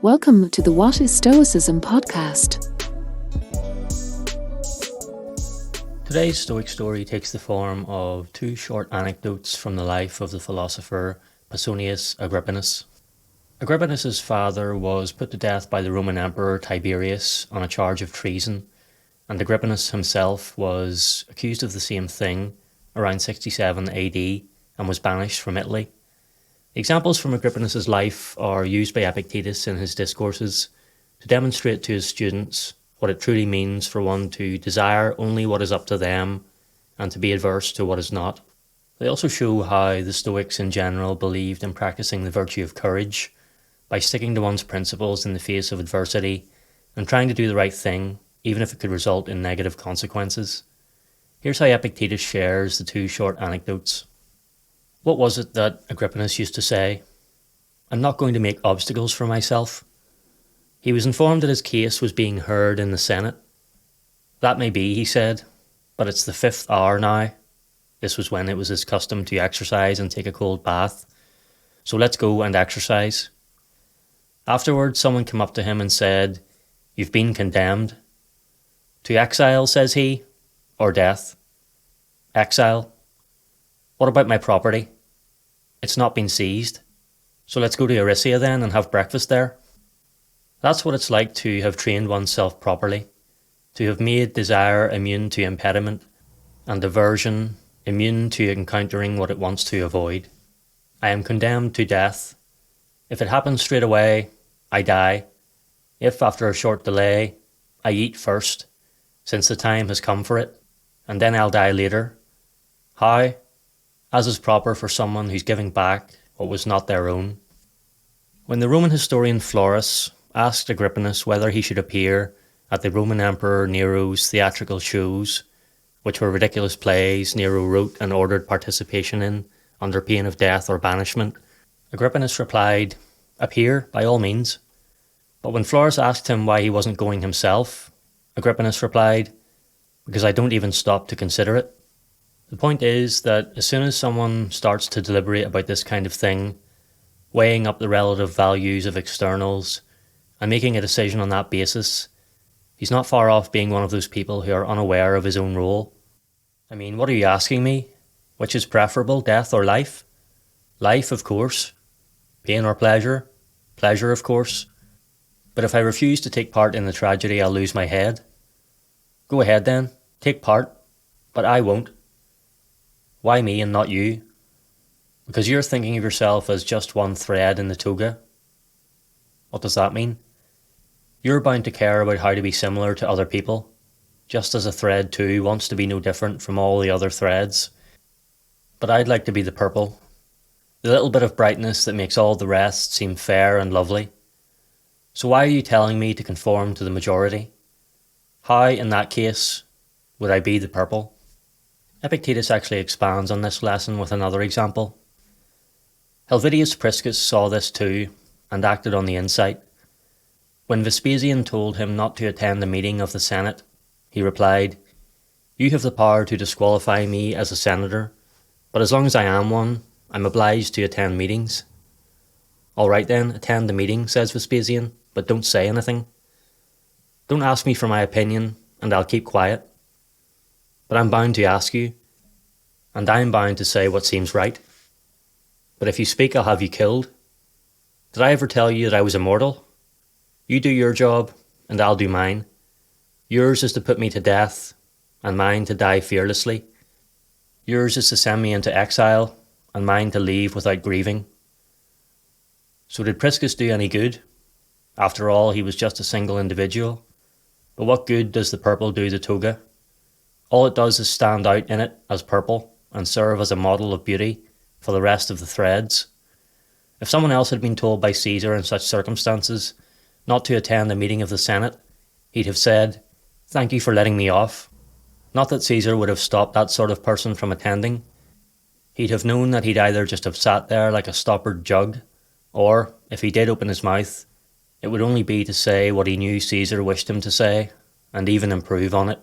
Welcome to the What is Stoicism podcast. Today's Stoic story takes the form of two short anecdotes from the life of the philosopher Paconius Agrippinus. Agrippinus' father was put to death by the Roman Emperor Tiberius on a charge of treason, and Agrippinus himself was accused of the same thing around 67 AD and was banished from Italy. The examples from Agrippinus' life are used by Epictetus in his Discourses to demonstrate to his students what it truly means for one to desire only what is up to them and to be adverse to what is not. They also show how the Stoics in general believed in practicing the virtue of courage by sticking to one's principles in the face of adversity and trying to do the right thing, even if it could result in negative consequences. Here's how Epictetus shares the two short anecdotes. What was it that Agrippinus used to say? I'm not going to make obstacles for myself. He was informed that his case was being heard in the Senate. That may be, he said, but it's the 5th hour now. This was when it was his custom to exercise and take a cold bath. So let's go and exercise. Afterwards, someone came up to him and said, You've been condemned. To exile, says he, or death? Exile. What about my property? It's not been seized. So let's go to Erysia then and have breakfast there. That's what it's like to have trained oneself properly, to have made desire immune to impediment and aversion immune to encountering what it wants to avoid. I am condemned to death. If it happens straight away, I die. If after a short delay, I eat first, since the time has come for it, and then I'll die later. How? As is proper for someone who's giving back what was not their own. When the Roman historian Florus asked Agrippinus whether he should appear at the Roman Emperor Nero's theatrical shows, which were ridiculous plays Nero wrote and ordered participation in under pain of death or banishment, Agrippinus replied, Appear, by all means. But when Florus asked him why he wasn't going himself, Agrippinus replied, Because I don't even stop to consider it. The point is that as soon as someone starts to deliberate about this kind of thing, weighing up the relative values of externals, and making a decision on that basis, he's not far off being one of those people who are unaware of his own role. I mean, what are you asking me? Which is preferable, death or life? Life, of course. Pain or pleasure? Pleasure, of course. But if I refuse to take part in the tragedy, I'll lose my head. Go ahead then, take part, but I won't. Why me and not you? Because you're thinking of yourself as just one thread in the toga. What does that mean? You're bound to care about how to be similar to other people, just as a thread too wants to be no different from all the other threads. But I'd like to be the purple, the little bit of brightness that makes all the rest seem fair and lovely. So why are you telling me to conform to the majority? How, in that case, would I be the purple? Epictetus actually expands on this lesson with another example. Helvidius Priscus saw this too, and acted on the insight. When Vespasian told him not to attend the meeting of the Senate, he replied, You have the power to disqualify me as a senator, but as long as I am one, I'm obliged to attend meetings. All right then, attend the meeting, says Vespasian, but don't say anything. Don't ask me for my opinion, and I'll keep quiet. But I'm bound to ask you, and I'm bound to say what seems right. But if you speak, I'll have you killed. Did I ever tell you that I was immortal? You do your job, and I'll do mine. Yours is to put me to death, and mine to die fearlessly. Yours is to send me into exile, and mine to leave without grieving. So did Priscus do any good? After all, he was just a single individual. But what good does the purple do the toga? All it does is stand out in it as purple and serve as a model of beauty for the rest of the threads. If someone else had been told by Caesar in such circumstances not to attend a meeting of the Senate, he'd have said, Thank you for letting me off. Not that Caesar would have stopped that sort of person from attending. He'd have known that he'd either just have sat there like a stoppered jug, or, if he did open his mouth, it would only be to say what he knew Caesar wished him to say, and even improve on it.